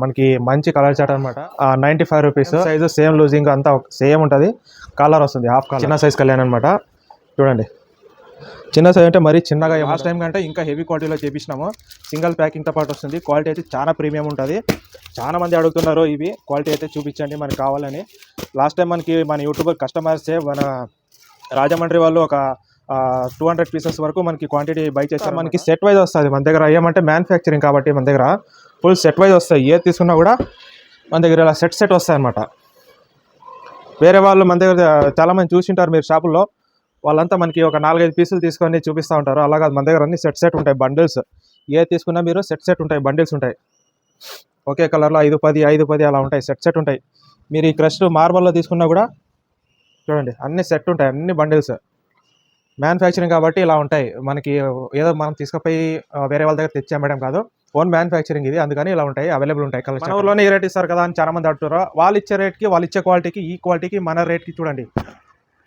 మనకి మంచి colour chart అనమాట. 95 రూపీస్. సైజు సేమ్ లూజింగ్ అంతా సేమ్ ఉంటుంది. కలర్ వస్తుంది హాఫ్ కలర్. చిన్న సైజ్ కళ్యాణ్ అనమాట. చూడండి చిన్న సైజ్ అంటే మరీ చిన్నగా లాస్ట్ టైం కంటే ఇంకా హెవీ క్వాలిటీలో చేపించినాము. సింగిల్ ప్యాకింగ్తో పాటు వస్తుంది. క్వాలిటీ అయితే చాలా ప్రీమియం ఉంటుంది. చాలా మంది అడుగుతున్నారు ఇవి క్వాలిటీ అయితే చూపించండి మనకి కావాలని. లాస్ట్ టైం మన యూట్యూబర్ కస్టమర్సే మన రాజమండ్రి వాళ్ళు ఒక 200 పీసెస్ వరకు మనకి క్వాంటిటీ బై చేస్తారు. మనకి సెట్ వైజ్ వస్తుంది మన దగ్గర. ఏమంటే మ్యానుఫ్యాక్చరింగ్ కాబట్టి మన దగ్గర ఫుల్ సెట్ వైజ్ వస్తాయి. ఏది తీసుకున్నా కూడా మన దగ్గర ఇలా సెట్ వస్తాయి అన్నమాట. వేరే వాళ్ళు మన దగ్గర చాలామంది చూసింటారు మీరు షాపుల్లో. వాళ్ళంతా మనకి ఒక 4-5 పీసులు తీసుకొని చూపిస్తూ ఉంటారు. అలాగా మన దగ్గర అన్ని సెట్ ఉంటాయి. బండిల్స్ ఏది తీసుకున్నా మీరు సెట్ ఉంటాయి. బండిల్స్ ఉంటాయి ఒకే కలర్లో 5-10 అలా ఉంటాయి. సెట్ ఉంటాయి. మీరు ఈ క్రష్ మార్బల్లో తీసుకున్నా కూడా చూడండి అన్ని సెట్ ఉంటాయి. అన్ని బండిల్స్ మ్యానుఫ్యాక్చరింగ్ కాబట్టి ఇలా ఉంటాయి. మనకి ఏదో మనం తీసుకుపోయి వేరే వాళ్ళ దగ్గర తెచ్చామేయడం కాదు. ఓన్ మ్యానుఫ్యాక్చరింగ్ ఇది. అందుకని ఇలా ఉంటాయి. అవైలబుల్ ఉంటాయి. కలర్ మన ఊర్లోనే ఈ రేట్ ఇస్తారు కదా అని చాలా మంది అడుగుతారు. వాళ్ళు ఇచ్చే రేట్కి వాళ్ళు ఇచ్చే క్వాలిటీకి ఈ క్వాలిటీకి మన రేట్కి చూడండి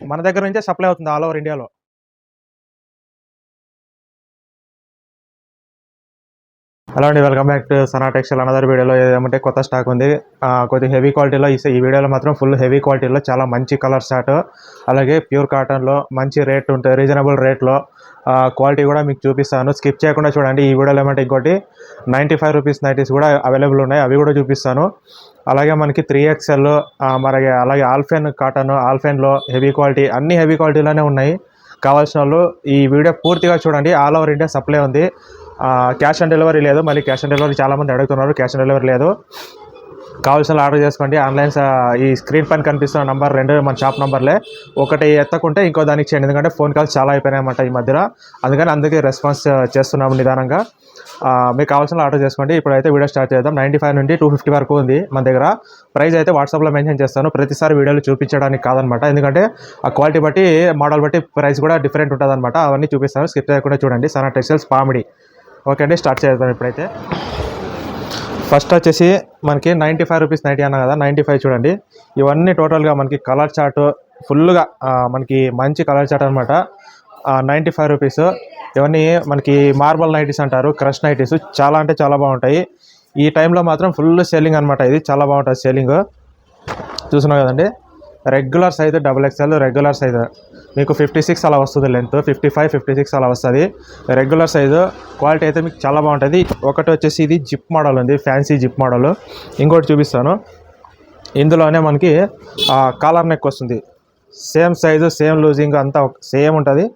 మన దగ్గర నుంచే సప్లై అవుతుంది ఆల్ ఓవర్ ఇండియాలో. హలో అండి, welcome back to Sana textile. Another వీడియోలో ఏమంటే కొత్త స్టాక్ ఉంది. కొద్దిగా హెవీ క్వాలిటీలో ఈ వీడియోలో మాత్రం ఫుల్ హెవీ క్వాలిటీలో చాలా మంచి కలర్ షార్ట్, అలాగే ప్యూర్ కాటన్లో మంచి రేట్ ఉంటాయి. రీజనబుల్ రేట్లో క్వాలిటీ కూడా మీకు చూపిస్తాను. స్కిప్ చేయకుండా చూడండి. ఈ వీడియోలో ఏమంటే ఇంకోటి 95 రూపీస్ నైటీస్ కూడా అవైలబుల్ ఉన్నాయి. అవి కూడా చూపిస్తాను. అలాగే మనకి 3XL మరి అలాగే ఆల్ఫెన్ కాటన్, ఆల్ఫెన్లో హెవీ క్వాలిటీ, అన్ని హెవీ క్వాలిటీలోనే ఉన్నాయి. కావాల్సిన వాళ్ళు ఈ వీడియో పూర్తిగా చూడండి. ఆల్ ఓవర్ ఇండియా సప్లై ఉంది. క్యాష్ ఆన్ డెలివరీ లేదు. మళ్ళీ క్యాష్ ఆన్ డెలివరీ చాలామంది అడుగుతున్నారు. క్యాష్ ఆన్ డెలివరీ లేదు. కావాల్సిన ఆర్డర్ చేసుకోండి. ఆన్లైన్ ఈ స్క్రీన్ పైన కనిపిస్తున్న నంబర్ 2 మన షాప్ నంబర్లే. ఒకటి ఎత్తకుంటే ఇంకో దానికి చేయండి. ఎందుకంటే ఫోన్ కాల్స్ చాలా అయిపోయినాయి అన్నమాట ఈ మధ్యన. అందుకే రెస్పాన్స్ చేస్తున్నాము నిదానంగా. మీకు కావాల్సిన ఆర్డర్ చేసుకోండి. ఇప్పుడైతే వీడియో స్టార్ట్ చేద్దాం. 95 నుండి 250 వరకు ఉంది మన దగ్గర. ప్రైస్ అయితే వాట్సాప్లో మెన్షన్ చేస్తాను. ప్రతిసారి వీడియోలు చూపించడానికి కాదనమాట. ఎందుకంటే ఆ క్వాలిటీ బట్టి, మోడల్ బట్టి ప్రైస్ కూడా డిఫరెంట్ ఉంటుంది అనమాట. అవన్నీ చూపిస్తాను. స్కిప్ చేయకుండా చూడండి. సనా టెక్స్టైల్స్ పామిడి. ఓకే అండి, స్టార్ట్ చేద్దాం ఇప్పుడైతే. ఫస్ట్ వచ్చేసి మనకి 95 రూపీస్ నైటీ అన్నా కదా, 95 చూడండి. ఇవన్నీ టోటల్గా మనకి కలర్ చార్ట్ ఫుల్గా మనకి మంచి కలర్ చార్ట్ అనమాట. 95 రూపీస్. ఇవన్నీ మనకి మార్బల్ నైటీస్ అంటారు, క్రష్ నైటీస్. చాలా అంటే చాలా బాగుంటాయి. ఈ టైంలో మాత్రం ఫుల్ సేలింగ్ అనమాట. ఇది చాలా బాగుంటుంది సేలింగ్. చూస్తున్నాం కదండి. Regular size XXL regular size మీకు 56 అలా వస్తుంది. లెంత్ 55, 56 అలా వస్తుంది రెగ్యులర్ సైజు. క్వాలిటీ అయితే మీకు చాలా బాగుంటుంది. ఒకటి వచ్చేసి ఇది జిప్ మోడల్ ఉంది, ఫ్యాన్సీ జిప్ మోడల్. ఇంకోటి చూపిస్తాను. ఇందులోనే మనకి కాలర్ నెక్ వస్తుంది. సేమ్ సైజు, సేమ్ లూజింగ్ అంతా సేమ్ ఉంటుంది.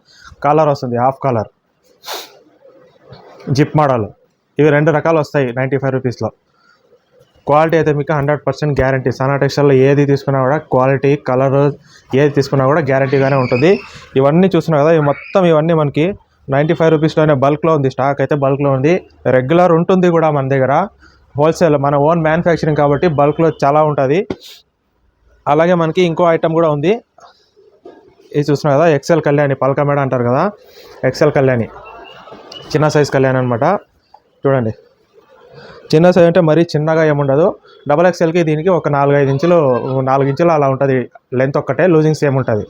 కాలర్ వస్తుంది హాఫ్ కాలర్, జిప్ మోడల్. ఇవి 2 రకాలు వస్తాయి 95 రూపీస్లో. క్వాలిటీ అయితే మీకు 100% గ్యారంటీ. సనా టెక్స్టైల్లో ఏది తీసుకున్నా కూడా క్వాలిటీ, కలర్ ఏది తీసుకున్నా కూడా గ్యారంటీగానే ఉంటుంది. ఇవన్నీ చూస్తున్నా కదా, ఇవన్నీ మనకి 95 రూపీస్లోనే బల్క్లో ఉంది. స్టాక్ అయితే బల్క్లో ఉంది. రెగ్యులర్ ఉంటుంది కూడా మన దగ్గర. హోల్సేల్ మన ఓన్ మ్యానుఫ్యాక్చరింగ్ కాబట్టి బల్క్లో చాలా ఉంటుంది. అలాగే మనకి ఇంకో ఐటమ్ కూడా ఉంది. ఇది చూస్తున్నా కదా, XL కళ్యాణి, పల్కా మేడ అంటారు కదా, XL కళ్యాణి, చిన్న సైజ్ కళ్యాణి అనమాట. చూడండి చిన్న సైజ్ అంటే మరీ చిన్నగా ఏముండదు. XXLకి దీనికి ఒక 4 ఇంచులు అలా ఉంటుంది లెంత్. ఒక్కటే లూజింగ్ సేమ్ ఉంటుంది.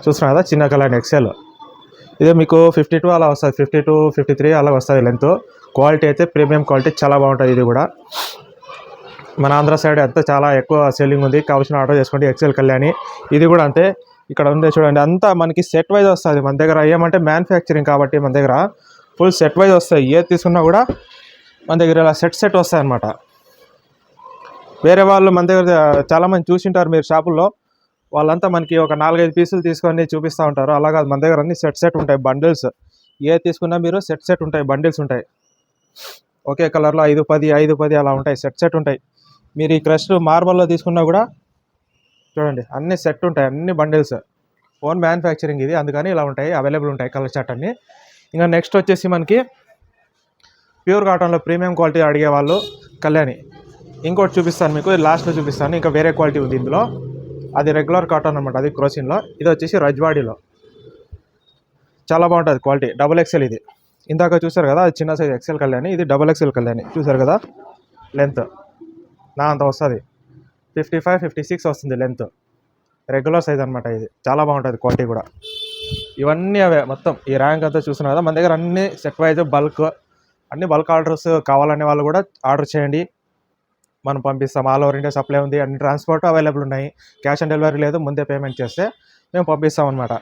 చూస్తున్నా కదా, చిన్న కళ్యాణి XL. ఇదే మీకు 52 అలా వస్తుంది, 52, 53 అలా వస్తుంది లెంత్. క్వాలిటీ అయితే ప్రీమియం క్వాలిటీ, చాలా బాగుంటుంది. ఇది కూడా మన ఆంధ్ర సైడ్ అంతా చాలా ఎక్కువ సేలింగ్ ఉంది. కావాల్సిన ఆర్డర్ చేసుకోండి. XL కళ్యాణి. ఇది కూడా అంతే. ఇక్కడ ఉంది చూడండి, అంతా మనకి సెట్ వైజ్ వస్తుంది మన దగ్గర. ఏమంటే మ్యానుఫ్యాక్చరింగ్ కాబట్టి మన దగ్గర ఫుల్ సెట్ వైజ్ వస్తాయి. ఏది తీసుకున్నా కూడా మన దగ్గర ఇలా సెట్ వస్తాయి అన్నమాట. వేరే వాళ్ళు మన దగ్గర చాలామంది చూసింటారు మీరు షాపుల్లో. వాళ్ళంతా మనకి ఒక 4-5 పీసులు తీసుకొని చూపిస్తూ ఉంటారు. అలాగా మన దగ్గర అన్ని సెట్ ఉంటాయి. బండిల్స్ ఏది తీసుకున్నా మీరు సెట్ ఉంటాయి. బండిల్స్ ఉంటాయి ఒకే కలర్లో 5-10 అలా ఉంటాయి. సెట్ ఉంటాయి. మీరు ఈ క్రష్ మార్బల్లో తీసుకున్నా కూడా చూడండి అన్ని సెట్ ఉంటాయి. అన్ని బండిల్స్ ఓన్ మ్యానుఫ్యాక్చరింగ్ ఇది. అందుకని ఇలా ఉంటాయి. అవైలబుల్ ఉంటాయి కలర్ చార్ట్ అన్ని. ఇంకా నెక్స్ట్ వచ్చేసి మనకి ప్యూర్ కాటన్లో ప్రీమియం క్వాలిటీ అడిగే వాళ్ళు కళ్యాణి. ఇంకోటి చూపిస్తాను మీకు, లాస్ట్లో చూపిస్తాను. ఇంకా వేరే క్వాలిటీ ఉంది ఇందులో. అది రెగ్యులర్ కాటన్ అనమాట, అది క్రోసిన్లో. ఇది వచ్చేసి రజ్వాడీలో. చాలా బాగుంటుంది క్వాలిటీ. XXL ఇది. ఇందాక చూసారు కదా, అది చిన్న సైజ్ XL కళ్యాణి. ఇది XXL కళ్యాణి. చూసారు కదా, లెంత్ నా అంత వస్తుంది. 55, 56 వస్తుంది లెంత్. రెగ్యులర్ సైజ్ అనమాట. ఇది చాలా బాగుంటుంది క్వాలిటీ కూడా. ఇవన్నీ అవే మొత్తం. ఈ ర్యాంక్ అంతా చూస్తున్నారు కదా, మన దగ్గర అన్ని సెట్ వైజ్ బల్క్, అన్ని బల్క్ ఆర్డర్స్ కావాలనే వాళ్ళు కూడా ఆర్డర్ చేయండి. మనం పంపిస్తాం. ఆల్ ఓవర్ ఇండియా సప్లై ఉంది, అన్ని ట్రాన్స్పోర్ట్ అవైలబుల్ ఉన్నాయి. క్యాష్ ఆన్ డెలివరీ లేదు, ముందే పేమెంట్ చేస్తే మేము పంపిస్తాం అనమాట.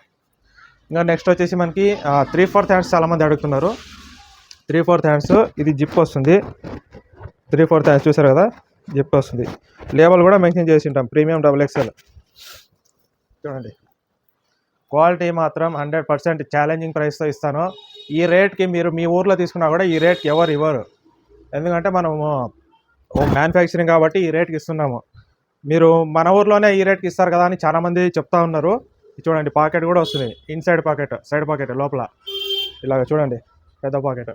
ఇంకా నెక్స్ట్ వచ్చేసి మనకి 3/4 హ్యాండ్స్ చాలామంది అడుగుతున్నారు. 3/4 హ్యాండ్స్ ఇది జిప్ వస్తుంది. 3/4 హ్యాండ్స్ చూసారు కదా, జిప్ వస్తుంది. లేబుల్ కూడా మెన్షన్ చేసి ఉంటాం, ప్రీమియం XXL. చూడండి, క్వాలిటీ మాత్రం 100% ఛాలెంజింగ్ ప్రైస్తో ఇస్తాను. ఈ రేట్కి మీరు మీ ఊర్లో తీసుకున్నా కూడా ఈ రేట్కి ఎవరు ఇవ్వరు. ఎందుకంటే మనము మ్యానుఫ్యాక్చరింగ్ కాబట్టి ఈ రేట్కి ఇస్తున్నాము. మీరు మన ఊర్లోనే ఈ రేట్కి ఇస్తారు కదా అని చాలామంది చెప్తా ఉన్నారు. చూడండి, పాకెట్ కూడా వస్తుంది. ఇన్సైడ్ పాకెట్, సైడ్ పాకెట్, లోపల ఇలాగ చూడండి, పెద్ద పాకెట్.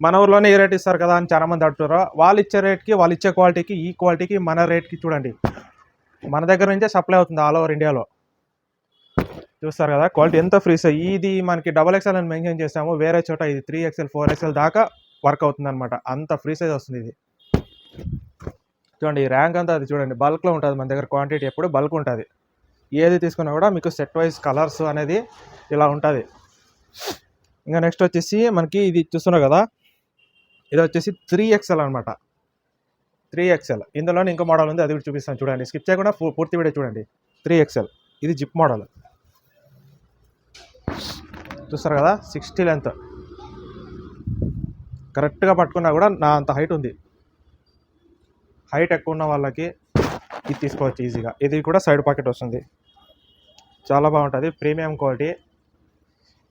మన ఊర్లోనే ఈ రేట్ ఇస్తారు కదా అని చాలామంది అడుగుతారు. వాళ్ళు ఇచ్చే రేట్కి, వాళ్ళు ఇచ్చే క్వాలిటీకి, ఈ క్వాలిటీకి మన రేట్కి చూడండి, మన దగ్గర నుంచే సప్లై అవుతుంది ఆల్ ఓవర్ ఇండియాలో. చూస్తారు కదా క్వాలిటీ ఎంత ఫ్రీ సైజ్. ఇది మనకి XXL అని మెన్షన్ చేసాము, వేరే చోట ఇది 3XL 4XL దాకా వర్క్ అవుతుంది అనమాట. అంత ఫ్రీ సైజ్ వస్తుంది ఇది. చూడండి, ఈ ర్యాంక్ అంతా అది చూడండి బల్క్లో ఉంటుంది. మన దగ్గర క్వాంటిటీ ఎప్పుడు బల్క్ ఉంటుంది. ఏది తీసుకున్నా కూడా మీకు సెట్ వైజ్ కలర్స్ అనేది ఇలా ఉంటుంది. ఇంకా నెక్స్ట్ వచ్చేసి మనకి ఇది చూస్తున్నారు కదా, ఇది వచ్చేసి 3XL అనమాట. 3XL ఇందులోనే ఇంకో మోడల్ ఉంది, అది కూడా చూపిస్తాను. చూడండి, స్కిప్ చేయకుండా పూర్తి వీడియో చూడండి. 3XL ఇది జిప్ మోడల్. చూస్తారు కదా, 60 లెంత్. కరెక్ట్గా పట్టుకున్నా కూడా నా అంత హైట్ ఉంది. హైట్ ఎక్కువ ఉన్న వాళ్ళకి ఇది తీసుకోవచ్చు ఈజీగా. ఇది కూడా సైడ్ పాకెట్ వస్తుంది, చాలా బాగుంటుంది, ప్రీమియం క్వాలిటీ.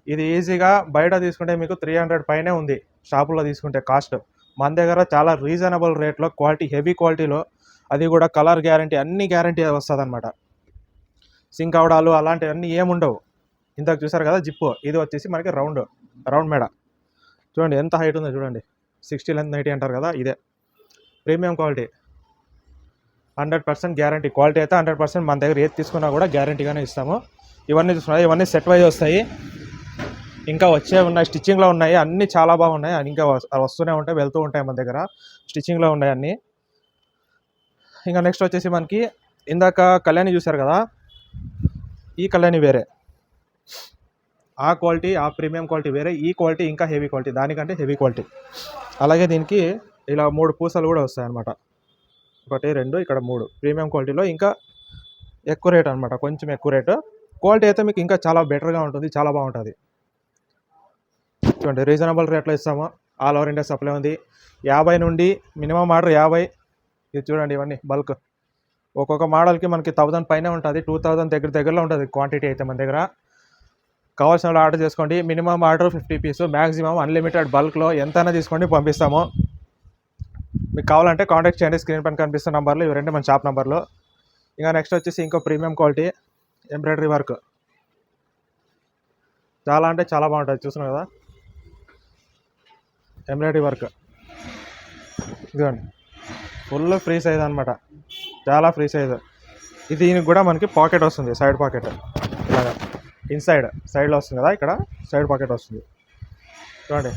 ఇది ఈజీగా బయట తీసుకుంటే మీకు 300 పైనే ఉంది షాపుల్లో తీసుకుంటే కాస్ట్. మన దగ్గర చాలా రీజనబుల్ రేట్లో క్వాలిటీ, హెవీ క్వాలిటీలో, అది కూడా కలర్ గ్యారంటీ, అన్ని గ్యారంటీ వస్తుంది అనమాట. సింక్ అవడాలు అలాంటివన్నీ ఏముండవు. ఇంతకు చూసారు కదా జిప్పు, ఇది వచ్చేసి మనకి రౌండ్ మెడ. చూడండి ఎంత హైట్ ఉందో చూడండి, 60 లెంత్ 90 అంటారు కదా, ఇదే ప్రీమియం క్వాలిటీ. 100% గ్యారంటీ. క్వాలిటీ అయితే 100% మన దగ్గర ఏది తీసుకున్నా కూడా గ్యారంటీగానే ఇస్తాము. ఇవన్నీ చూసుకున్నాయి, ఇవన్నీ సెట్ వైజ్ వస్తాయి. ఇంకా వచ్చే ఉన్నాయి, స్టిచ్చింగ్లో ఉన్నాయి, అన్నీ చాలా బాగున్నాయి. ఇంకా వస్తూనే ఉంటాయి, వెళ్తూ ఉంటాయి మన దగ్గర, స్టిచ్చింగ్లో ఉన్నాయి అన్నీ. ఇంకా నెక్స్ట్ వచ్చేసి మనకి ఇందాక కళ్యాణి చూసారు కదా, ఈ కళ్యాణి వేరే, ఆ క్వాలిటీ, ఆ ప్రీమియం క్వాలిటీ వేరే, ఈ క్వాలిటీ ఇంకా హెవీ క్వాలిటీ, దానికంటే హెవీ క్వాలిటీ. అలాగే దీనికి ఇలా 3 పూసలు కూడా వస్తాయి అన్నమాట. 1 2 ఇక్కడ 3 ప్రీమియం క్వాలిటీలో, ఇంకా ఎక్కువ రేట్ అనమాట, కొంచెం ఎక్కువ రేటు. క్వాలిటీ అయితే మీకు ఇంకా చాలా బెటర్గా ఉంటుంది, చాలా బాగుంటుంది. చూడండి, రీజనబుల్ రేట్లో ఇస్తాము. ఆల్ ఓవర్ ఇండియా సప్లై ఉంది. 50 నుండి మినిమం ఆర్డర్ 50. ఇది చూడండి, ఇవన్నీ బల్క్. ఒక్కొక్క మోడల్కి మనకి 1000 పైనే ఉంటుంది, 2000 దగ్గరలో ఉంటుంది క్వాంటిటీ అయితే మన దగ్గర. కావాల్సిన వాళ్ళు ఆర్డర్ చేసుకోండి. Minimum order 50 piece, maximum unlimited బల్క్లో ఎంతైనా తీసుకోండి, పంపిస్తాము. మీకు కావాలంటే కాంటాక్ట్ చేయండి, స్క్రీన్ పైన కనిపిస్తున్న నంబర్లు, ఇవి రెండు మన షాప్ నెంబర్లు. ఇంకా నెక్స్ట్ వచ్చేసి ఇంకో ప్రీమియం క్వాలిటీ ఎంబ్రాయిడరీ వర్క్, చాలా అంటే చాలా బాగుంటుంది. చూస్తున్నాం కదా ఎంబ్రాయిడరీ వర్క్, ఇదిగోండి ఫుల్ ఫ్రీ సైజ్ అనమాట, చాలా ఫ్రీ సైజ్. ఇది దీనికి కూడా మనకి పాకెట్ వస్తుంది, సైడ్ పాకెట్ ఇలాగా సైడ్లో వస్తుంది కదా, ఇక్కడ సైడ్ పాకెట్ వస్తుంది. చూడండి,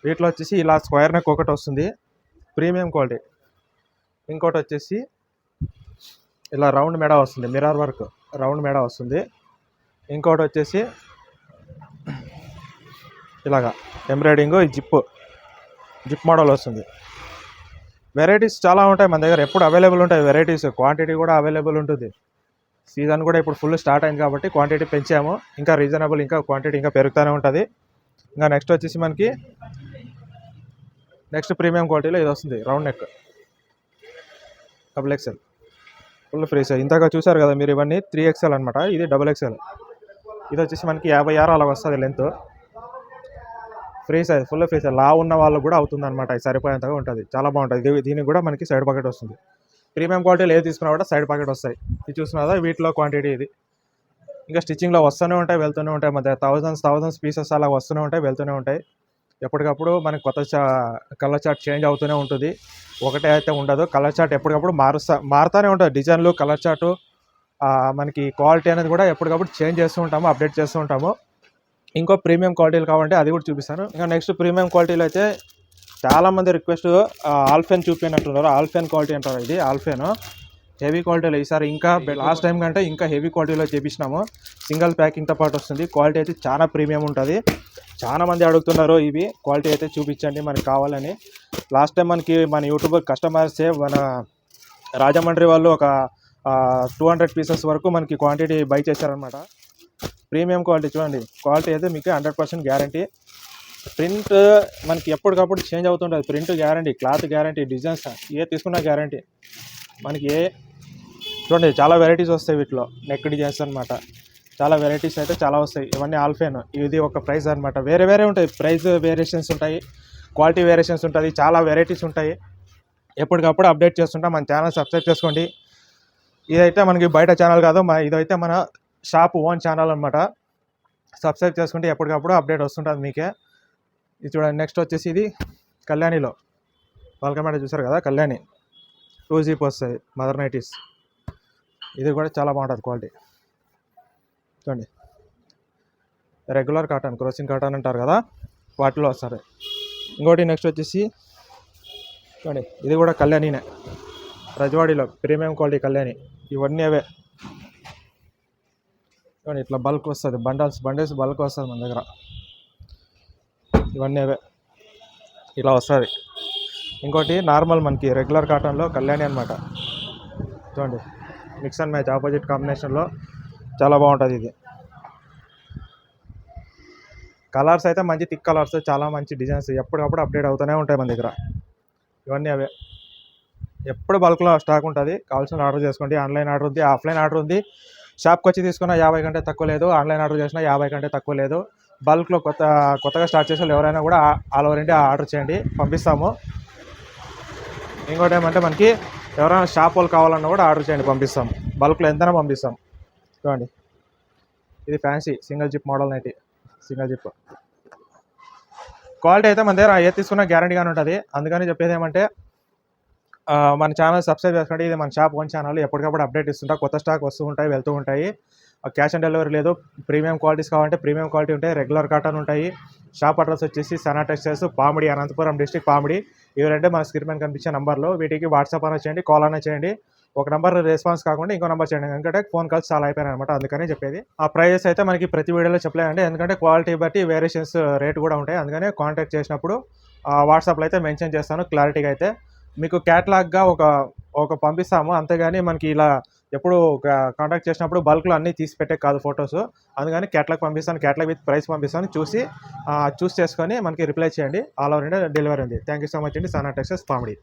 వీటిలో వచ్చేసి ఇలా స్క్వేర్ నెక్ ఒకటి వస్తుంది, ప్రీమియం క్వాలిటీ. ఇంకోటి వచ్చేసి ఇలా రౌండ్ మెడ వస్తుంది, మిర్రర్ వర్క్ రౌండ్ మెడ వస్తుంది. ఇంకోటి వచ్చేసి ఇలాగా ఎంబ్రాయిడింగ్ జిప్ మోడల్ వస్తుంది. వెరైటీస్ చాలా ఉంటాయి మన దగ్గర, ఎప్పుడు అవైలబుల్ ఉంటాయి వెరైటీస్. క్వాంటిటీ కూడా అవైలబుల్ ఉంటుంది. సీజన్ కూడా ఇప్పుడు ఫుల్ స్టార్ట్ అయింది కాబట్టి క్వాంటిటీ పెంచాము, ఇంకా రీజనబుల్, ఇంకా క్వాంటిటీ ఇంకా పెరుగుతూనే ఉంటుంది. ఇంకా నెక్స్ట్ వచ్చేసి మనకి నెక్స్ట్ ప్రీమియం క్వాలిటీలో ఇది వస్తుంది, round neck XXL full free size. ఇంతగా చూసారు కదా మీరు, ఇవన్నీ 3XL అనమాట, ఇది XXL. ఇది వచ్చేసి మనకి 56 అలా వస్తుంది length, free size, full free size. లా ఉన్న వాళ్ళు కూడా అవుతుంది అనమాట, ఇది సరిపోయేంతగా ఉంటుంది, చాలా బాగుంటుంది. దీనికి కూడా మనకి సైడ్ పాకెట్ వస్తుంది. ప్రీమియం క్వాలిటీలో ఏది తీసుకున్నా కూడా సైడ్ పాకెట్ వస్తాయి. ఇది చూస్తున్నా వీటిలో క్వాంటిటీ ఇది. ఇంకా స్టిచ్చింగ్లో వస్తూనే ఉంటాయి, వెళ్తూనే ఉంటాయి. మధ్య థౌజండ్స్ పీసెస్ అలా వస్తూనే ఉంటాయి, వెళ్తూనే ఉంటాయి. ఎప్పటికప్పుడు మనకి కొత్త కలర్ చార్ట్ చేంజ్ అవుతూనే ఉంటుంది, ఒకటే అయితే ఉండదు. కలర్ చార్ట్ ఎప్పటికప్పుడు మారుతూనే ఉంటుంది, డిజైన్లు, కలర్ చార్టు, మనకి క్వాలిటీ అనేది కూడా ఎప్పటికప్పుడు చేంజ్ చేస్తూ ఉంటాము, అప్డేట్ చేస్తూ ఉంటాము. ఇంకో ప్రీమియం క్వాలిటీలు కావాలంటే అది కూడా చూపిస్తాను. ఇంకా నెక్స్ట్ ప్రీమియం క్వాలిటీలో అయితే చాలామంది రిక్వెస్ట్ ఆల్ఫెన్ చూపించినట్టున్నారు, ఆల్ఫెన్ క్వాలిటీ అంటారు. ఇది ఆల్ఫెన్ హెవీ క్వాలిటీలో ఈసారి ఇంకా లాస్ట్ టైం కంటే ఇంకా హెవీ క్వాలిటీలో చేపించినాము. సింగిల్ ప్యాకింగ్తో పాటు వస్తుంది. క్వాలిటీ అయితే చాలా ప్రీమియం ఉంటుంది. చాలా మంది అడుగుతున్నారు ఇవి క్వాలిటీ అయితే చూపించండి మనకి కావాలని. లాస్ట్ టైం మన యూట్యూబ్ కస్టమర్సే మన రాజమండ్రి వాళ్ళు ఒక 200 పీసెస్ వరకు మనకి క్వాంటిటీ బై చేశారనమాట. ప్రీమియం క్వాలిటీ చూడండి. క్వాలిటీ అయితే మీకు 100% గ్యారంటీ. ప్రింట్ మనకి ఎప్పటికప్పుడు చేంజ్ అవుతుంటుంది. Print guarantee, cloth guarantee, designs ఏ తీసుకున్నా గ్యారంటీ. మనకి చూడండి చాలా వెరైటీస్ వస్తాయి వీటిలో. నెక్ డిజైన్స్ అనమాట. చాలా వెరైటీస్ అయితే చాలా వస్తాయి. ఇవన్నీ ఆల్ఫేన్. ఇది ఒక ప్రైస్ అనమాట. వేరే వేరే ఉంటాయి, ప్రైస్ వేరియేషన్స్ ఉంటాయి, క్వాలిటీ వేరియేషన్స్ ఉంటుంది, చాలా వెరైటీస్ ఉంటాయి. ఎప్పటికప్పుడు అప్డేట్ చేస్తుంటాం. మన ఛానల్ సబ్స్క్రైబ్ చేసుకోండి. ఇదైతే మనకి బయట ఛానల్ కాదు, ఇదైతే మన షాప్ ఓన్ ఛానల్ అనమాట. సబ్స్క్రైబ్ చేసుకుంటే ఎప్పటికప్పుడు అప్డేట్ వస్తుంటుంది మీకే. ఇది చూడండి. నెక్స్ట్ వచ్చేసి ఇది కళ్యాణిలో పలకమేడ చూసారు కదా, కళ్యాణి 2 జీప్ వస్తాయి మదర్ నైటీస్. ఇది కూడా చాలా బాగుంటుంది క్వాలిటీ. చూడండి రెగ్యులర్ కాటన్, క్రోసింగ్ కాటన్ అంటారు కదా, వాటిలో వస్తారు. ఇంకోటి నెక్స్ట్ వచ్చేసి చూడండి ఇది కూడా కళ్యాణినే, రజవాడిలో ప్రీమియం క్వాలిటీ కళ్యాణి. ఇవన్నీ అవే చూడండి. ఇట్లా బల్క్ వస్తుంది, బండిల్స్ బల్క్ వస్తుంది మన దగ్గర. ఇవన్నీ అవే ఇలా వస్తుంది. ఇంకోటి నార్మల్ మనకి రెగ్యులర్ కాటన్లో కళ్యాణి అనమాట. చూడండి మిక్స్ అండ్ మ్యాచ్ ఆపోజిట్ కాంబినేషన్లో చాలా బాగుంటుంది ఇది. కలర్స్ అయితే మంచి థిక్ కలర్స్, చాలా మంచి డిజైన్స్ ఎప్పటికప్పుడు అప్డేట్ అవుతూనే ఉంటాయి మన దగ్గర. ఇవన్నీ అవే ఎప్పుడు బల్క్లో స్టాక్ ఉంటుంది. కావాల్సిన ఆర్డర్ చేసుకోండి. ఆన్లైన్ ఆర్డర్ ఉంది, ఆఫ్లైన్ ఆర్డర్ ఉంది. షాప్కి వచ్చి తీసుకున్న 50 కంటే తక్కువ లేదు. ఆన్లైన్ ఆర్డర్ చేసినా 50 కంటే తక్కువ లేదు. బల్క్లో కొత్తగా స్టార్ట్ చేసే వాళ్ళు ఎవరైనా కూడా ఆల్ ఓవర్ ఇండియా ఆర్డర్ చేయండి, పంపిస్తాము. ఇంకోటి ఏమంటే మనకి ఎవరైనా షాప్ వాళ్ళు కావాలన్నా కూడా ఆర్డర్ చేయండి, పంపిస్తాం. బల్క్లో ఎంతైనా పంపిస్తాం. చూడండి ఇది fancy single zip model nighty. Single zip quality అయితే మన దగ్గర ఏది తీసుకున్నా గ్యారంటీగానే ఉంటుంది. అందుకని చెప్పేది ఏమంటే మన ఛానల్ సబ్స్క్రైబ్ చేసుకోండి. ఇది మన షాప్ ఓన్ ఛానల్. ఎప్పటికప్పుడు అప్డేట్ ఇస్తుంటా, కొత్త స్టాక్ వస్తూ ఉంటాయి, వెళ్తూ ఉంటాయి. క్యాష్ ఆన్ డెలివరీ లేదు. ప్రీమియం క్వాలిటీస్ కావాలంటే ప్రీమియం క్వాలిటీ ఉంటాయి, రెగ్యులర్ కాటన్ ఉంటాయి. షాప్ అడ్రస్ వచ్చేసి సనా టెక్స్టైల్స్, పామిడి, అనంతపురం డిస్ట్రిక్ట్, పామిడి. ఇవరంటే మన స్క్రీన్ పైన కనిపించే నంబర్లో. వీటికి వాట్సాప్ అయినా చేయండి, కాల్ అయినా చేయండి. ఒక నెంబర్ రెస్పాన్స్ కాకుండా ఇంకో నెంబర్ చేయండి, ఎందుకంటే ఫోన్ కాల్స్ చాలా అయిపోయినాయి అనమాట. అందుకని చెప్పేది. ఆ ప్రైజెస్ అయితే మనకి ప్రతి వీడియోలో చెప్పలేదండి, ఎందుకంటే క్వాలిటీ బట్టి వేరియేషన్స్ రేట్ కూడా ఉంటాయి. అందుకని కాంటాక్ట్ చేసినప్పుడు వాట్సాప్లో అయితే మెన్షన్ చేస్తాను క్లారిటీగా. అయితే మీకు క్యాటలాగ్గా ఒక పంపిస్తాము, అంతేగాని మనకి ఇలా ఎప్పుడు కాంటాక్ట్ చేసినప్పుడు బల్క్లో అన్నీ తీసి పెట్టే కాదు ఫొటోస్. అందుకని క్యాటలాగ్ పంపిస్తాను, క్యాటలాగ్ విత్ ప్రైస్ పంపిస్తాను. చూస్ చేసుకొని మనకి రిప్లై చేయండి. ఆల్ ఓవర్ ఇండియా డెలివరీ ఉంది. థ్యాంక్ యూ సో మచ్ అండి. సనా టెక్స్టైల్స్, పామిడి.